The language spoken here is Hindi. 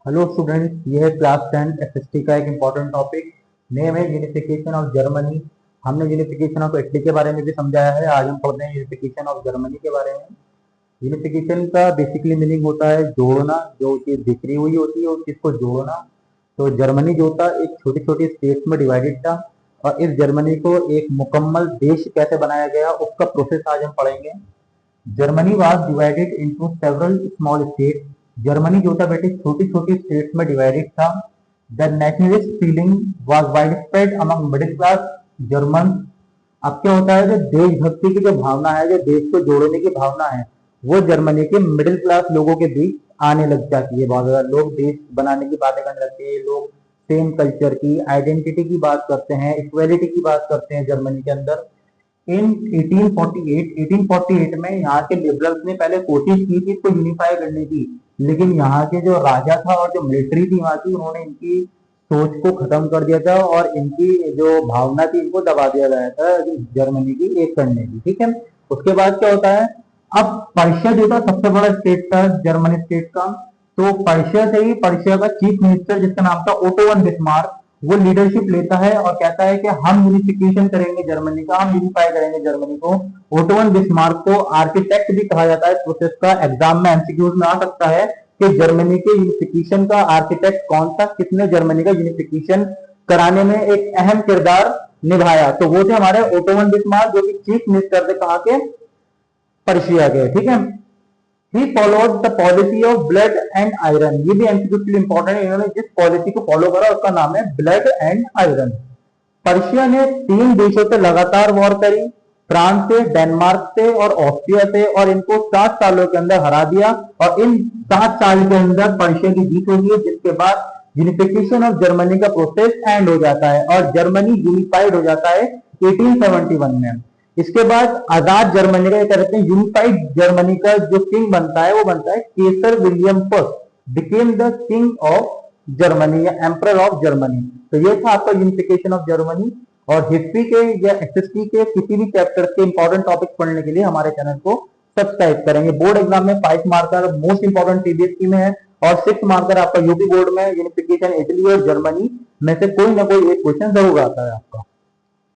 हेलो स्टूडेंट, ये है क्लास 10 एसएसटी का एक इम्पॉर्टेंट टॉपिक। नेम है यूनिफिकेशन ऑफ जर्मनी। हमने यूनिफिकेशन ऑफ इटली के बारे में भी समझाया है। आज हम पढ़ते हैं यूनिफिकेशन ऑफ जर्मनी के बारे में। यूनिफिकेशन का बेसिकली मीनिंग होता है जोड़ना, जो चीज़ बिखरी हुई होती है उस चीज़ को जोड़ना। तो जर्मनी जो था एक छोटी छोटी स्टेट्स में डिवाइडेड था, और इस जर्मनी को एक मुकम्मल देश कैसे बनाया गया उसका प्रोसेस आज हम पढ़ेंगे। Germany was divided into several small states. Germany जो था बेटे छोटी छोटी स्टेट्स में डिवाइडेड था। The nationalist feeling was wide spread among middle class German. अब क्या होता है, जो देशभक्ति की जो भावना है, जो देश को जोड़ने की भावना है, वो जर्मनी के मिडिल क्लास लोगों के बीच आने लग जाती है। बहुत ज्यादा लोग देश बनाने की बातें करने लगते हैं। लोग सेम कल्चर की, आइडेंटिटी की बात करते हैं, इक्वेलिटी की बात करते हैं जर्मनी के अंदर। इन 1848 में यहाँ के लिबरल्स ने पहले कोशिश की थी इसको यूनिफाई करने की, लेकिन यहाँ के जो राजा था और जो मिलिट्री थी वहां की, उन्होंने इनकी सोच को खत्म कर दिया था और इनकी जो भावना थी इनको दबा दिया गया था जर्मनी की एक करने की। ठीक है, उसके बाद क्या होता है, अब पर्शिया जो था सबसे बड़ा स्टेट था जर्मनी स्टेट का। तो पर्शिया से ही पर्शिया का चीफ मिनिस्टर जिसका नाम था ओटो वन बिस्मार्क, वो लीडरशिप लेता है और कहता है कि हम यूनिफिकेशन करेंगे जर्मनी का, हम यूनिफाई करेंगे जर्मनी को। ओटो वन बिस्मार्क को आर्किटेक्ट भी कहा जाता है। इस प्रोसेस का एग्जाम में एमसीक्यूज में आ सकता है कि जर्मनी के यूनिफिकेशन का आर्किटेक्ट कौन था, किसने जर्मनी का यूनिफिकेशन कराने में एक अहम किरदार निभाया। तो वो थे हमारे ओटो वन बिस्मार्क, जो कि चीफ मिनिस्टर थे कहा के, पर्शिया के। ठीक है, he followed the policy of blood and iron. ये भी एमसीक्यू के लिए इंपॉर्टेंट है। इन्होंने जिस पॉलिसी को फॉलो करा उसका नाम है ब्लड एंड आयरन। पर्शिया ने 3 देशों से लगातार वॉर करी, फ्रांस से, डेनमार्क से और ऑस्ट्रिया से, और इनको 7 सालों के अंदर हरा दिया। और इन 7 साल के अंदर पर्शिया की जीत होती है, जिसके बाद यूनिफिकेशन ऑफ जर्मनी का प्रोसेस एंड हो जाता है और जर्मनी यूनिफाइड हो जाता है 1871 में। इसके बाद आजाद जर्मनी का कहते हैं यूनिफाइड जर्मनी का जो किंग बनता है वो बनता है kaiser William first, became the king of Germany या एम्परर ऑफ जर्मनी। तो ये था आपका यूनिफिकेशन ऑफ जर्मनी। और हिस्ट्री के या एसएसटी के किसी भी चैप्टर के इंपॉर्टेंट टॉपिक पढ़ने के लिए हमारे चैनल को सब्सक्राइब करेंगे। बोर्ड एग्जाम में 5 मार्कर मोस्ट इंपॉर्टेंट सीबीएसई में है, और 6 मार्कर आपका यूपी बोर्ड में यूनिफिकेशन इटली और जर्मनी में से कोई ना कोई एक क्वेश्चन जरूर आता है आपका।